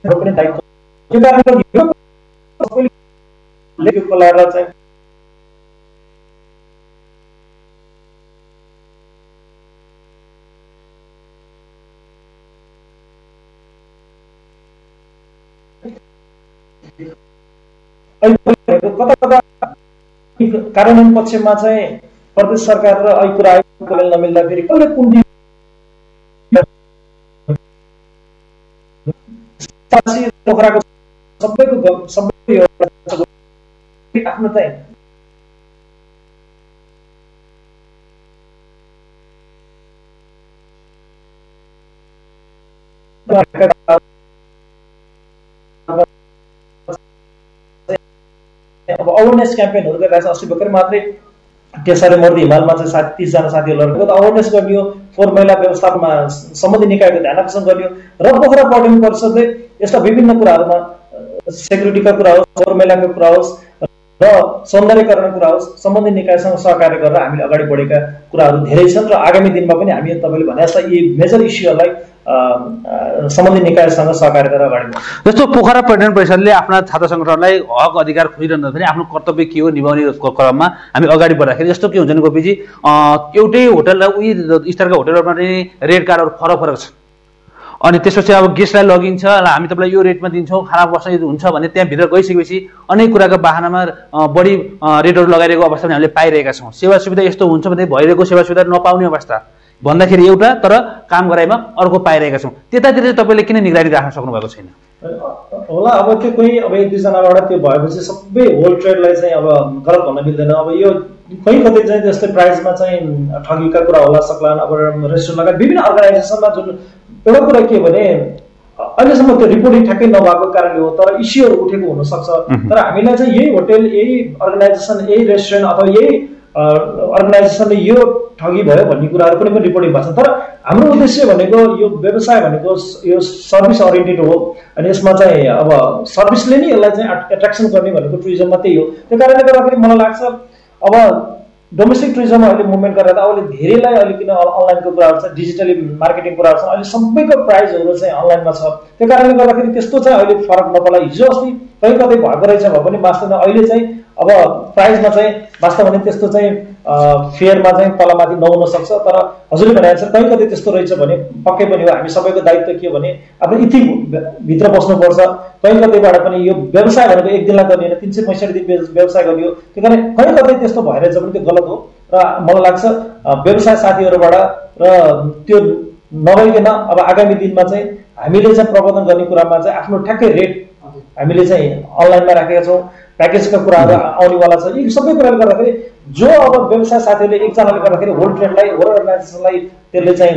पनि दायित्व त्यो कारणले लगाएर चाहिँ कता कता कार्यान्वयन पक्षमा चाहिँ प्रदेश सरकार र अहिले कुरा नमिल्दाखेरि कसले कुन पोखराको सबै आफ्नो चाहिँ अब अवेरनेस क्याम्पेनहरू गरिरहेको छ। अस्ति भर्खरै मात्रै तेसारे मर्दी हिमालमा चाहिँ 30जना साथीहरू लगेको अवेरनेस गर्ने हो, फोहोर मैला व्यवस्थापनमा सम्बन्धित निकायको ध्यान आकर्षण गर्ने हो र पोखरा पर्यटन परिषदले यस्ता विभिन्न कुराहरूमा सेक्युरिटीका कुरा होस्, फोहोर मैलाको कुरा होस् र सौन्दर्यकरणको कुरा होस्, सम्बन्धित निकायसँग सहकार्य गरेर हामीले अगाडि बढेका कुराहरू धेरै छन् र आगामी दिनमा पनि हामी तपाईँले भने जस्ता यी मेजर इस्युहरूलाई सम्बन्धित निकायसँग सहकार्य गरेर अगाडि बढ्छ। जस्तो पोखरा पर्यटन परिषदले आफ्ना छात्र सङ्गठनलाई हक अधिकार खोजिरहँदाखेरि आफ्नो कर्तव्य के हो निभाउने क्रममा हामी अगाडि बढ्दाखेरि जस्तो के हुन्छ नि गोपीजी, एउटै होटल र उही स्तरका होटलहरूमा पनि रेट कार्डहरू फरक फरक छ। अनि त्यसपछि अब गेस्टलाई लगिन्छ, हामी तपाईँलाई यो रेटमा दिन्छौँ, खाना बस्न यदि हुन्छ भने त्यहाँभित्र गइसकेपछि अनेक कुराको बाहनामा बढी रेटहरू लगाइरहेको अवस्था पनि हामीले पाइरहेका छौँ। सेवा सुविधा यस्तो हुन्छ भने भइरहेको सेवा सुविधा नपाउने अवस्था, भन्दाखेरि एउटा तर काम गराइमा अर्को पाइरहेका छौँ। त्यतातिर चाहिँ तपाईँले किन निगरानी राख्न सक्नु भएको छैन होला? अब त्यो कोही अब 1-2जनाबाट त्यो भएपछि सबै होल ट्रेडलाई चाहिँ अब गलत भन्न मिल्दैन। अब यो कहीँ कतै चाहिँ त्यस्तै प्राइजमा चाहिँ ठगीका कुरा होला सक्लान्। अब रेस्टुरेन्ट लगायत विभिन्न अर्गनाइजेसनमा जुन एउटा कुरा के भने अहिलेसम्म त्यो रिपोर्टिङ ठ्याक्कै नभएको कारणले हो, तर इस्युहरू उठेको हुनसक्छ। तर हामीलाई चाहिँ यही होटेल, यही अर्गनाइजेसन, यही रेस्टुरेन्ट अथवा यही अर्गनाइजेसनले यो ठगी भयो भन्ने कुराहरू पनि रिपोर्टिङ भएको छ। तर हाम्रो उद्देश्य भनेको यो व्यवसाय भनेको यो सर्भिस ओरिएन्टेड हो अनि यसमा चाहिँ अब सर्भिसले नै यसलाई चाहिँ एट्र्याक्सन गर्ने भनेको टुरिज्ममा त्यही हो। त्यो कारणले गर्दाखेरि मलाई लाग्छ अब डोमेस्टिक टुरिज्ममा अहिले मुभमेन्ट गरेर अहिले धेरैलाई अहिले किन अनलाइनको कुराहरू छ, डिजिटली मार्केटिङ कुराहरू छ, अहिले सबैको प्राइजहरू चाहिँ अनलाइनमा छ। त्यो कारणले गर्दाखेरि त्यस्तो चाहिँ अहिले फरक नपर्ला। हिजो अस्ति कहीँ कतै भएको रहेछ भए पनि वास्तवमा अहिले चाहिँ अब प्राइजमा चाहिँ वास्तवमा भने त्यस्तो चाहिँ फेयरमा चाहिँ तलमाथि नहुन सक्छ। तर हजुरले भने अनुसार कहीँ कतै त्यस्तो रहेछ भने पक्कै पनि हो। हामी सबैको दायित्व के भने आफ्नो इथिक भित्र बस्नुपर्छ। कहीँ कतैबाट पनि यो व्यवसाय भनेको एक दिनलाई गर्ने होइन, 365 दिन व्यवसाय गर्ने हो। त्यो कारण कहीँ कतै त्यस्तो भइरहेछ भने त्यो गलत हो। र मलाई लाग्छ व्यवसाय साथीहरूबाट र त्यो नभइकन अब आगामी दिनमा चाहिँ हामीले चाहिँ प्रबन्धन गर्ने कुरामा चाहिँ आफ्नो ठ्याक्कै रेट हामीले चाहिँ अनलाइनमा राखेका छौँ। प्याकेजका कुराहरू आउनेवाला छ। यी सबै कुराले गर्दाखेरि जो अब व्यवसाय साथीहरूले एकजनाले गर्दाखेरि होल ट्रेडलाई, होल अर्गनाइजेसनलाई त्यसले चाहिँ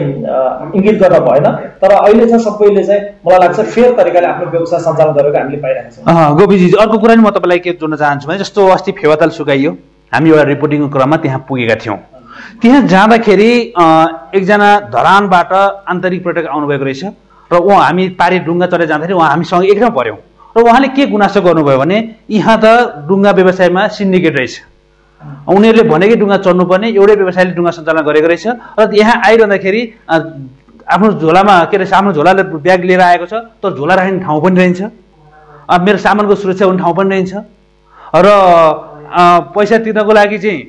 इङ्गित गर्न भएन। तर अहिले चाहिँ सबैले चाहिँ मलाई लाग्छ फेयर तरिकाले आफ्नो व्यवसाय सञ्चालन गरेको हामीले पाइरहेको छौँ। गोपीजी, अर्को कुरा नि म तपाईँलाई के जोड्न चाहन्छु भने जस्तो अस्ति फेवाताल सुकाइयो, हामी एउटा रिपोर्टिङको क्रममा त्यहाँ पुगेका थियौँ। त्यहाँ जाँदाखेरि एकजना धरानबाट आन्तरिक पर्यटक आउनुभएको रहेछ र उहाँ हामी पारी डुङ्गा चढेर जाँदाखेरि उहाँ हामीसँग एकदम पऱ्यौँ र उहाँले के गुनासो गर्नुभयो भने यहाँ त डुङ्गा व्यवसायमा सिन्डिकेट रहेछ, उनीहरूले भनेकै डुङ्गा चढ्नुपर्ने एउटै व्यवसायले डुङ्गा सञ्चालन गरेको रहेछ र यहाँ आइरहँदाखेरि आफ्नो झोलामा के रहेछ, आफ्नो झोलाले ब्याग लिएर आएको छ तर झोला राख्ने ठाउँ पनि रहन्छ, मेरो सामानको सुरक्षा हुने ठाउँ पनि रहन्छ र पैसा तिर्नको लागि चाहिँ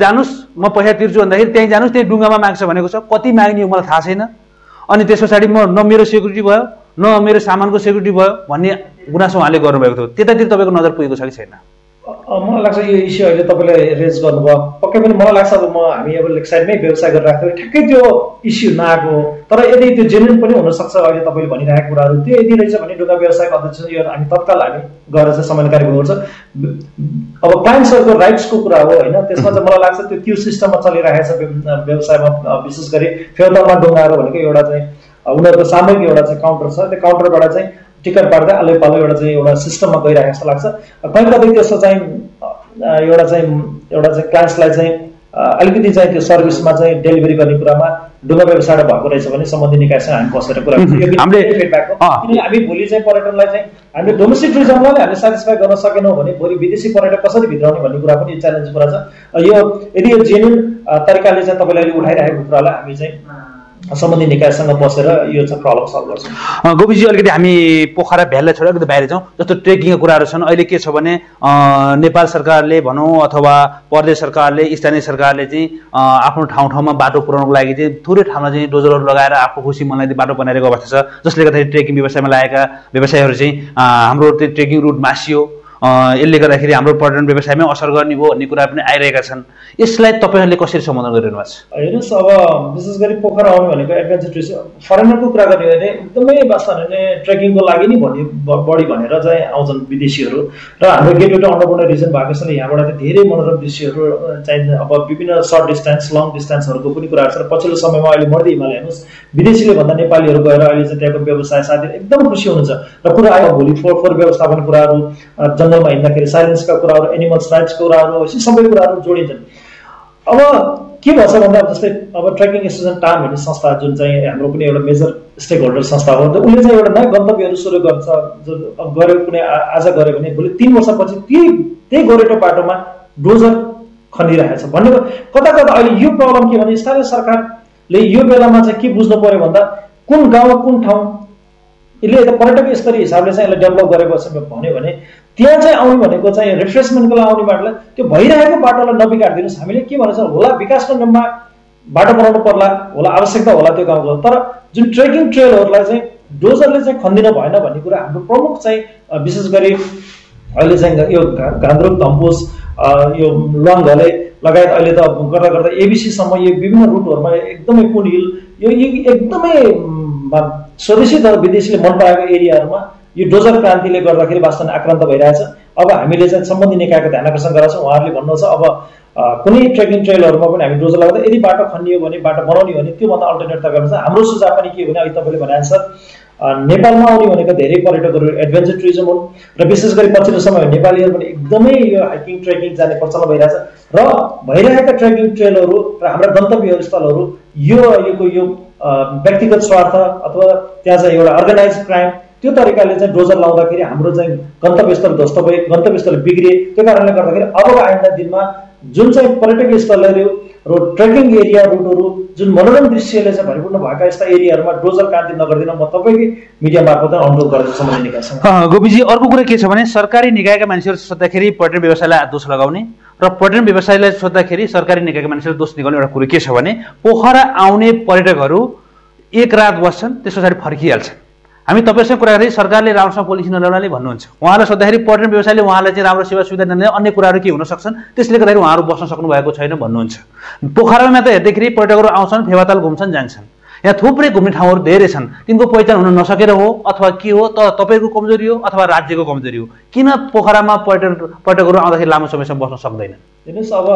जानुस् म पैसा तिर्छु भन्दाखेरि त्यहीँ जानुस्, त्यही डुङ्गामा माग्छ भनेको छ। कति माग्ने हो मलाई थाहा छैन। अनि त्यस पछाडि म न मेरो सेक्युरिटी भयो न मेरो सामानको सेक्युरिटी भयो भन्ने गुनासो उहाँले गर्नुभएको थियो। त्यतातिर तपाईँको नजर पुगेको छ कि छैन? मलाई लाग्छ यो इस्यु अहिले तपाईँले रेज गर्नुभयो। पक्कै पनि मलाई लाग्छ अब हामी अब लेक साइडमै व्यवसाय गरिराख्दाखेरि ठ्याक्कै त्यो इस्यु नआएको, तर यदि त्यो जेन्युन पनि हुनसक्छ अहिले तपाईँले भनिरहेको कुराहरू त्यो यदि रहेछ भने डुङ्गा व्यवसायको अध्यक्ष यो हामी तत्काल हामी गएर चाहिँ समानकारी गर्नुपर्छ। अब क्लाइन्ट्सहरूको राइट्सको कुरा हो होइन, त्यसमा चाहिँ मलाई लाग्छ त्यो क्यु सिस्टममा चलिरहेको छ व्यवसायमा। विशेष गरी फेवातालमा डुङ्गाहरू भनेको एउटा चाहिँ उनीहरूको सामूहिक एउटा चाहिँ काउन्टर छ, त्यो काउन्टरबाट चाहिँ टिकट बाँड्दै आलो पालो एउटा सिस्टममा गइरहेको जस्तो लाग्छ। कहीँ कतै त्यस्तो चाहिँ एउटा चाहिँ क्लाइन्ट्सलाई चाहिँ अलिकति चाहिँ त्यो सर्भिसमा चाहिँ डेलिभरी गर्ने कुरामा डुङ्गा व्यवसायबाट भएको रहेछ भने सम्बन्धित निकायसँग हामी बसेर कुरा हामी भोलि चाहिँ पर्यटनलाई चाहिँ हामीले डोमेस्टिक टुरिज्मलाई हामीले सेटिस्फाई गर्न सकेनौँ भने भोलि विदेशी पर्यटक कसरी भित्राउने भन्ने कुरा पनि च्यालेन्ज कुरा छ। यो यदि यो जेन्युन तरिकाले चाहिँ तपाईँले अहिले उठाइरहेको कुरालाई हामी चाहिँ सम्बन्धित निकायसँग बसेर यो चाहिँ प्रब्लम सल्भ गर्छौँ। गोपीजी, अलिकति हामी पोखरा भ्याललाई छोडेर अलिकति बाहिर जाउँ। जस्तो ट्रेकिङका कुराहरू छन्, अहिले के छ भने नेपाल सरकारले भनौँ अथवा प्रदेश सरकारले, स्थानीय सरकारले चाहिँ आफ्नो ठाउँमा बाटो पुर्याउनको लागि चाहिँ थोरै ठाउँमा चाहिँ डोजरहरू लगाएर आफ्नो खुसी मनलाई बाटो बनाइरहेको अवस्था छ, जसले गर्दाखेरि ट्रेकिङ व्यवसायमा लागेका व्यवसायीहरू चाहिँ हाम्रो त्यो ट्रेकिङ रुट मासियो, यसले गर्दाखेरि हाम्रो पर्यटन व्यवसायमै असर गर्ने हो भन्ने कुरा पनि आइरहेका छन्। यसलाई तपाईँहरूले कसरी सम्बोधन गरिरहनु भएको छ? हेर्नुहोस्, अब विशेष गरी पोखरा आउनु भनेको एडभेन्चर टुरिस्ट फरेनरको कुरा गर्ने भने एकदमै वास्तव भने ट्रेकिङको लागि नै बढी भनेर चाहिँ आउँछन् विदेशीहरू र हाम्रो गेटवे टु अन्नपूर्ण रिजन भएको छ। यहाँबाट धेरै मनोरम दृश्यहरू चाहिँ अब विभिन्न सर्ट डिस्टेन्स लङ डिस्टेन्सहरूको पनि कुराहरू छ। पछिल्लो समयमा अहिले मर्दै हिमाल हेर्नुहोस्, विदेशीले भन्दा नेपालीहरू गएर अहिले चाहिँ त्यहाँको व्यवसाय साथीहरू एकदम खुसी हुनुहुन्छ र कुरा आयो भोलि फोहोर व्यवस्थापन कुराहरू, जङ्गलमा हिँड्दाखेरि साइलेन्सका कुराहरू, एनिमल्स राइट्सको कुराहरू, सबै कुराहरू जोडिन्छन्। अब के भन्छ भन्दा जस्तै अब ट्रेकिङ एसोसिएसन टाम भन्ने संस्था जुन चाहिँ हाम्रो पनि एउटा मेजर स्टेक होल्डर संस्था हो, उसले चाहिँ एउटा नयाँ गन्तव्यहरू सुरु गर्छ। जो गऱ्यो कुनै आज गऱ्यो भने भोलि 3 वर्षपछि त्यही गोरेटो बाटोमा डोजर खनिरहेको छ भनेको कता कता अहिले यो प्रब्लम के भने स्थानीय सरकारले यो बेलामा चाहिँ के बुझ्नु पर्यो भन्दा कुन गाउँ कुन ठाउँ यसले त पर्यटक स्तरीय हिसाबले चाहिँ यसलाई डेभलप गरेको छ भन्यो भने त्यहाँ चाहिँ आउने भनेको चाहिँ रिफ्रेसमेन्टको लागि आउने बाटोलाई त्यो भइरहेको बाटोलाई नबिगारिदिनुहोस्। हामीले के भन्छ होला विकासको नाममा बाटो बनाउनु पर्ला, होला आवश्यकता होला त्यो गाउँको, तर जुन ट्रेकिङ ट्रेलहरूलाई चाहिँ डोजरले चाहिँ खनिदिनु भएन भन्ने कुरा हाम्रो प्रमुख चाहिँ विशेष गरी अहिले चाहिँ यो घान्द्रुक धम्पुस यो लुवाङघले लगायत अहिले त गर्दा गर्दा एबिसी सम्म यो विभिन्न रुटहरुमा एकदमै कुन हिल यो एकदमै स्वदेशी त विदेशीले मन पराएको एरियाहरुमा यो डोजर क्रान्तिले गर्दाखेरि वास्तवमा आक्रान्त भइरहेछ। अब हामीले चाहिँ सम्बन्धित निकायको ध्यान आकर्षण गराएको छौँ। उहाँहरूले भन्नुहुन्छ अब कुनै ट्रेकिङ ट्रेलहरुमा पनि हामी डोजर लगाउँदा यदि बाटो खनियो भने बाटो बनाउने भने त्योभन्दा अल्टरनेट तरिका छ। हाम्रो सुझाव पनि के भने अहिले तपाईँले भनेअनुसार नेपालमा आउने भनेको धेरै पर्यटकहरू एडभेन्चर टुरिज्म हुन् र विशेष गरी पछिल्लो समय नेपालीहरू पनि एकदमै यो हाइकिङ ट्रेकिङ जाने प्रचलन भइरहेछ र भइरहेका ट्रेकिङ ट्रेलहरू र हाम्रा गन्तव्य स्थलहरू यो अहिलेको यो व्यक्तिगत स्वार्थ अथवा त्यहाँ चाहिँ एउटा अर्गनाइज क्राइम त्यो तरिकाले चाहिँ डोजर लाउँदाखेरि हाम्रो चाहिँ गन्तव्यस्थल ध्वस्त भए, गन्तव्यस्थल बिग्रिए। त्यो कारणले गर्दाखेरि अबको आइन्दा दिनमा जुन चाहिँ पर्यटकीय स्थलहरू र ट्रेकिङ एरिया रुटहरू जुन मनोरम दृश्यले चाहिँ भरिपूर्ण भएका यस्ता एरियाहरूमा डोजर क्रान्ति नगरिदिन म तपाईँकै मिडिया मार्फत अनुरोध गर्दछु सम्बन्धित निकायसँग। गोपीजी, अर्को कुरा के छ भने सरकारी निकायका मानिसहरू सोद्धाखेरि पर्यटन व्यवसायलाई दोष लगाउने र पर्यटन व्यवसायलाई सोद्धाखेरि सरकारी निकायका मानिसहरू दोष निकाल्ने एउटा कुरो के छ भने पोखरा आउने पर्यटकहरू एक रात बस्छन्, त्यस पछाडि फर्किहाल्छन्। हामी तपाईँसँग कुरा गर्दै सरकारले राम्रोसँग पोलिसी नल्याउनाले भन्नुहुन्छ। उहाँलाई सोद्धाखेरि पर्यटन व्यवसायले उहाँलाई चाहिँ राम्रो सेवा सुविधा नदिने अन्य कुराहरू के हुन सक्छन्, त्यसले गर्दाखेरि उहाँहरू बस्न सक्नु भएको छैन भन्नुहुन्छ। पोखरामा त हेर्दाखेरि पर्यटकहरू आउँछन्, फेवाताल घुम्छन्, जान्छन्। यहाँ थुप्रै घुम्ने ठाउँहरू धेरै छन्, तिनको पहिचान हुन नसकेर हो अथवा के हो, त तपाईँको कमजोरी हो अथवा राज्यको कमजोरी हो। किन पोखरामा पर्यटकहरू आउँदाखेरि लामो समयसम्म बस्न सक्दैन? हेर्नुहोस्, अब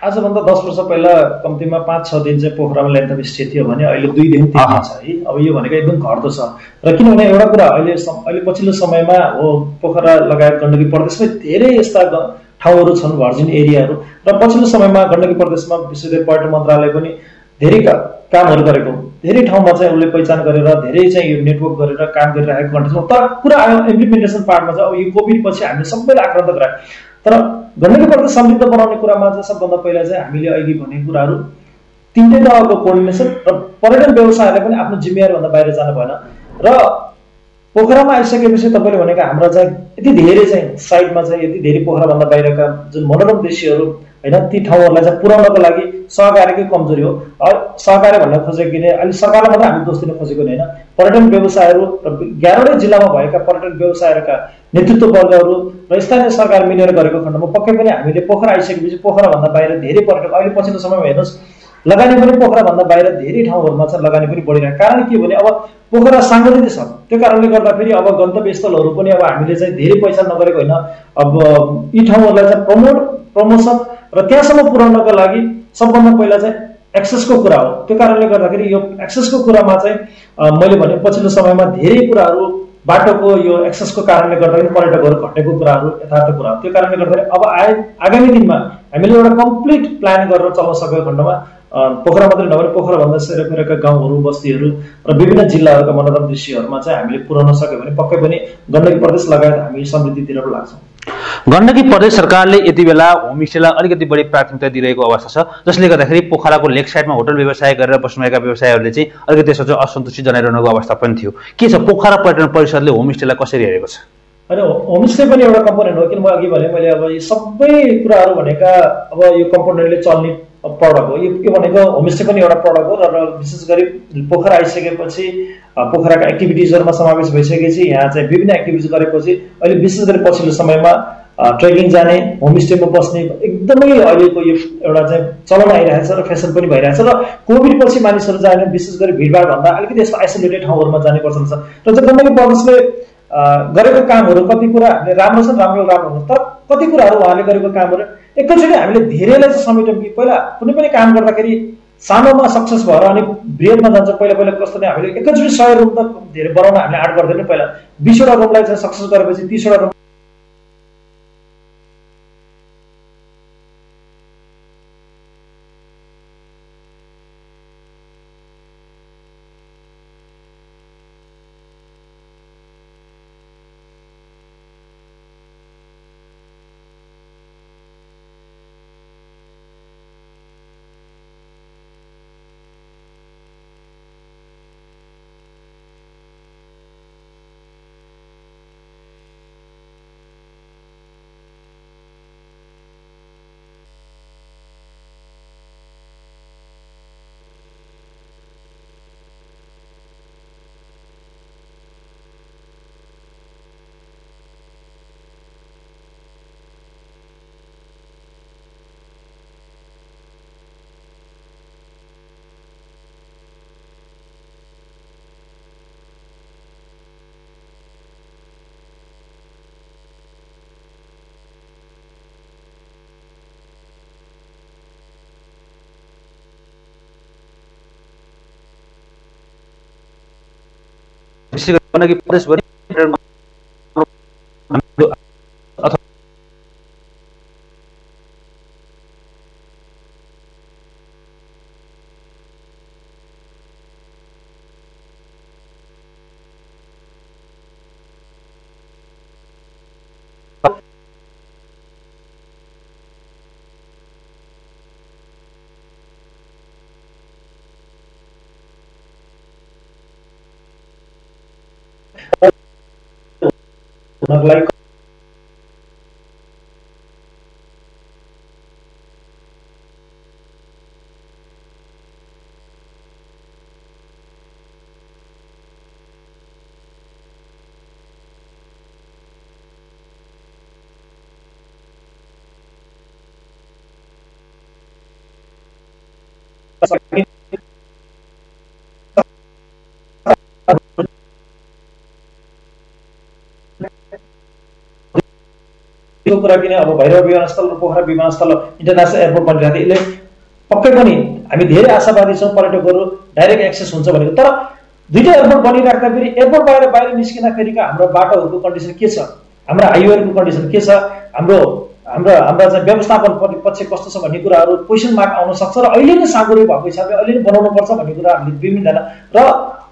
आजभन्दा 10 वर्ष पहिला कम्तीमा 5-6 दिन चाहिँ पोखरामा लेन्थ अफ स्टे थियो भने अहिले 2 दिन 3 दिन छ है। अब यो भनेको एकदम घट्दो छ। र किनभने एउटा कुरा अहिले पछिल्लो समयमा हो पोखरा लगायत गण्डकी प्रदेशमै धेरै यस्ता ठाउँहरू छन्, भर्जिन एरियाहरू, र पछिल्लो समयमा गण्डकी प्रदेशमा विशेष गरी पर्यटन मन्त्रालय पनि धेरै कामहरू गरेको, धेरै ठाउँमा चाहिँ उसले पहिचान गरेर धेरै चाहिँ यो नेटवर्क गरेर काम गरिरहेको कन्टेक्समा। तर कुरा आयो इम्प्लिमेन्टेसन पार्टमा चाहिँ अब यो कोभिड पछि हामीले सबैलाई आक्रान्त गरायो। तर गण्डकी प्रदेश समृद्ध बनाउने कुरामा चाहिँ सबभन्दा पहिला चाहिँ हामीले अहिले भनेको कुराहरू 3टै तहको कोअर्डिनेसन र पर्यटन व्यवसायले पनि आफ्नो जिम्मेवारीभन्दा बाहिर जानु भएन। र पोखरामा आइसकेपछि तपाईँले भनेको हाम्रो चाहिँ यति धेरै चाहिँ साइडमा चाहिँ यति धेरै पोखराभन्दा बाहिरका जुन मनोरम दृश्यहरू होइन, ती ठाउँहरूलाई चाहिँ पुर्याउनको लागि सहकारीकै कमजोरी हो। सहकारी भन्न खोजेको किन अहिले सरकारलाई मात्रै हामी दोष दिन खोजेको होइन, पर्यटन व्यवसायहरू र 11वटै जिल्लामा भएका पर्यटन व्यवसायहरूका नेतृत्ववर्गहरू र स्थानीय सरकार मिलेर गरेको खण्डमा पक्कै पनि हामीले पोखरा आइसकेपछि पोखराभन्दा बाहिर धेरै पर्यटक अहिले पछिल्लो समयमा हेर्नुहोस् लगानी पनि पोखराभन्दा बाहिर धेरै ठाउँहरूमा चाहिँ लगानी पनि बढिरहेको। कारण के भने अब पोखरा साङ्गतिक छ, त्यो कारणले गर्दाखेरि अब गन्तव्य स्थलहरू पनि अब हामीले चाहिँ धेरै पैसा नगरेको होइन। अब यी ठाउँहरूलाई चाहिँ प्रमोसन र त्यहाँसम्म पुर्याउनको लागि सबभन्दा पहिला चाहिँ एक्सेसको कुरा हो। त्यो कारणले गर्दाखेरि यो एक्सेसको कुरामा चाहिँ मैले भने पछिल्लो समयमा धेरै कुराहरू बाटोको यो एक्सेसको कारणले गर्दाखेरि पर्यटकहरू घटेको कुराहरू यथार्थ कुरा हो। त्यो कारणले गर्दाखेरि अब आगामी दिनमा हामीले एउटा कम्प्लिट प्लान गरेर चल्न सकेको खण्डमा पोखरा मात्रै नभएर पोखराभन्दा सेरफेरका गाउँहरू, बस्तीहरू र विभिन्न जिल्लाहरूका मनोरम दृश्यहरूमा चाहिँ हामीले पुर्याउन सक्यो भने पक्कै पनि गण्डकी प्रदेश लगायत हामी समृद्धितिर लाग्छौँ। गण्डकी प्रदेश सरकारले यति बेला होमस्टेलाई अलिकति बढी प्राथमिकता दिइरहेको अवस्था छ, जसले गर्दाखेरि पोखराको लेक साइडमा होटल व्यवसाय गरेर बस्नुभएका व्यवसायीहरूले चाहिँ अलिकति त्यसमा चाहिँ असन्तुष्टि जनाइरहनुको अवस्था पनि थियो। के छ, पोखरा पर्यटन परिषदले होमस्टेलाई कसरी हेरेको छ? होइन, होमस्टे पनि एउटा कम्पोनेन्ट हो। किन म अघि भने मैले अब यो सबै कुराहरू भनेका अब यो कम्पोनेन्टले चल्ने प्रडक्ट हो। यो भनेको होमस्टे पनि एउटा प्रडक्ट हो र विशेष गरी पोखरा आइसकेपछि पोखराका एक्टिभिटिजहरूमा समावेश भइसकेपछि यहाँ चाहिँ विभिन्न एक्टिभिटिज गरेपछि अहिले विशेष गरी पछिल्लो समयमा ट्रेकिङ जाने, होमस्टेमा बस्ने एकदमै अहिलेको यो एउटा चाहिँ चलन आइरहेको छ र फेसन पनि भइरहेछ। र कोभिड पछि मानिसहरू जाने विशेष गरी भिडभाड भन्दा अलिकति यस्तो आइसोलेटेड ठाउँहरूमा जाने पर्छ र चाहिँ गण्डकी प्रदेशले गरेको कामहरू कति कुरा हामीले राम्रो छन्, राम्रो हुन्छ, तर कति कुराहरू उहाँले गरेको कामहरू एकैचोटि हामीले धेरैलाई चाहिँ समेटौँ कि पहिला कुनै पनि काम गर्दाखेरि सानोमा सक्सेस भएर अनि बृहतमा जान्छ। पहिला कस्तो नै हामीले एकैचोटि 100 रुम त धेरै बनाउन हामीले आँट गर्दैनौँ। पहिला 20वटा रुमलाई चाहिँ सक्सेस गरेपछि 30वटा रुम विशेष गरी गण्डकी प्रदेशभरि हुनलाई कुरा किन अब भैरव विमानस्थल र पोखरा विमानस्थल इन्टरनेसनल एयरपोर्ट बनिरहेको थियो, यसले पक्कै पनि हामी धेरै आशावादी छौँ पर्यटकहरू डाइरेक्ट एक्सेस हुन्छ भनेको। तर दुईटा एयरपोर्ट बनिराख्दा फेरि एयरपोर्ट बाहिर निस्किँदाखेरिका हाम्रो बाटोहरूको कन्डिसन के छ, हाम्रो हाइवेहरूको कन्डिसन के छ, हाम्रो चाहिँ व्यवस्थापन पक्ष कस्तो छ भन्ने कुराहरू क्वेसन मार्क आउन सक्छ। र अहिले नै साँगुरो भएको हिसाबले अहिले नै बनाउनु पर्छ भन्ने कुरा हामीले विभिन्न र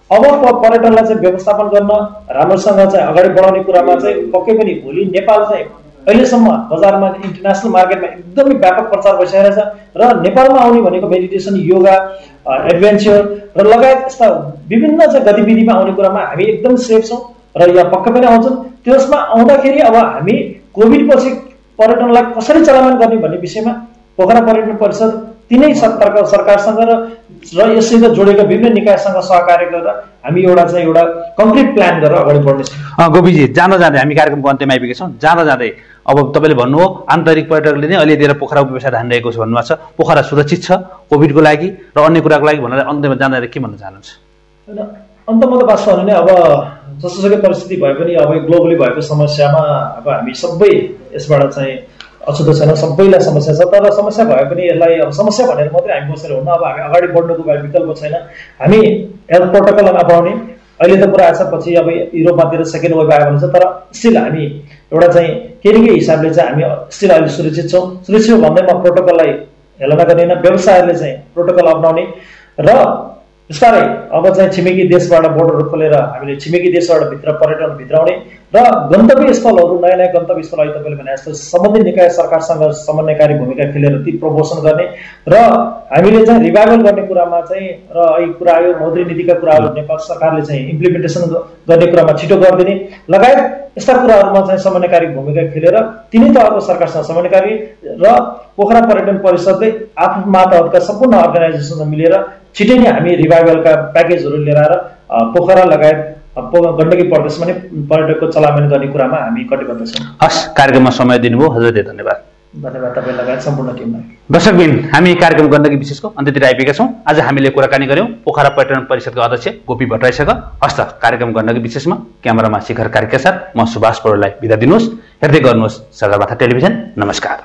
अब पर्यटनलाई चाहिँ व्यवस्थापन गर्न राम्रोसँग चाहिँ अगाडि बढाउने कुरामा चाहिँ पक्कै पनि भोलि नेपाल चाहिँ अहिलेसम्म बजारमा इन्टरनेसनल मार्केटमा एकदमै व्यापक प्रचार भइसकेको छ। र नेपालमा आउने भनेको मेडिटेसन, योगा, एडभेन्चर र लगायत यस्ता विभिन्न चाहिँ गतिविधिमा आउने कुरामा हामी एकदम सेफ छौँ र यहाँ पक्कै पनि आउँछन्। त्यसमा आउँदाखेरि अब हामी कोभिड पछि पर्यटनलाई कसरी चलायमान गर्ने भन्ने विषयमा पोखरा पर्यटन परिषद तिनै सरकारसँग र यसैले जोडेका विभिन्न निकायसँग सहकार्य गरेर हामी एउटा कम्प्लिट प्लान गरेर अगाडि बढ्नेछौँ। गोपीजी, जाँदा जाँदै हामी कार्यक्रमको अन्त्यमा आइपुगेका छौँ। जाँदा जाँदै अब तपाईँले भन्नुभयो आन्तरिक पर्यटकले नै अहिले दिएर पोखरा व्यवसाय धानिरहेको छ भन्नुभएको छ। पोखरा सुरक्षित छ कोभिडको लागि र अन्य कुराको लागि भनेर अन्त्यमा जाँदा के भन्न चाहनुहुन्छ? अन्तमा त वास्तव भने अब जसोसुकै परिस्थिति भए पनि अब ग्लोबली भएको समस्यामा अब हामी सबै यसबाट चाहिँ अछुतो छैन, सबैलाई समस्या छ। तर समस्या भए पनि यसलाई अब समस्या भनेर मात्रै हामी बसेर हुन्न, अब हामी अगाडि बढ्नुको विकल्प छैन। हामी हेल्थ प्रोटोकल अपनाउने, अहिले त पुरा आछ, पछि अब युरोपमातिर सेकेन्ड वेभ आयो भने छ, तर स्टिल हामी एउटा चाहिँ केही हिसाबले चाहिँ हामी स्टिल अहिले सुरक्षित छौँ। सुरक्षित भन्दैमा प्रोटोकललाई हेलना गरिएन, व्यवसायहरूले चाहिँ प्रोटोकल अपनाउने र बिस्तारै अब चाहिँ छिमेकी देशबाट बोर्डरहरू खोलेर हामीले छिमेकी देशबाट भित्र पर्यटन भित्राउने र गन्तव्य स्थलहरू नयाँ नयाँ गन्तव्य स्थल अहिले तपाईँले भने जस्तो सम्बन्धित निकाय सरकारसँग समन्वयकारी भूमिका खेलेर ती प्रमोसन गर्ने र हामीले चाहिँ रिभाइभल गर्ने कुरामा चाहिँ र अहिले कुरा आयो मौद्रिक नीतिका कुराहरू नेपाल सरकारले चाहिँ इम्प्लिमेन्टेसन गर्ने कुरामा छिटो गरिदिने लगायत यस्ता कुराहरूमा चाहिँ समन्वयकारी भूमिका खेलेर तिनै तहको सरकारसँग समन्वयकारी र पोखरा पर्यटन परिषदले आफ्नो मातहतका सम्पूर्ण अर्गनाइजेसनसँग मिलेर छिटै नै हामी रिभाइभलका प्याकेजहरू लिएर आएर पोखरा लगायत गण्डकी प्रदेशमा नै पर्यटकको चलायमान गर्ने कुरामा हामी कटिबद्ध छौँ। हस्, कार्यक्रममा समय दिनुभयो, हजुर धेरै धन्यवाद। धन्यवाद तपाईँ लगायत सम्पूर्ण टिमलाई। दर्शकबिन, हामी कार्यक्रम गण्डकी विशेषको अन्त्यतिर आइपुगेका छौँ। आज हामीले कुराकानी गऱ्यौँ पोखरा पर्यटन परिषदका अध्यक्ष गोपी भट्टराईसँग। हस्त कार्यक्रम गण्डकी विशेषमा क्यामेरामा शिखर कार्कीका साथ म सुभाष पौडेललाई बिदा दिनुहोस्। हेर्दै गर्नुहोस् सगरमाथा टेलिभिजन। नमस्कार।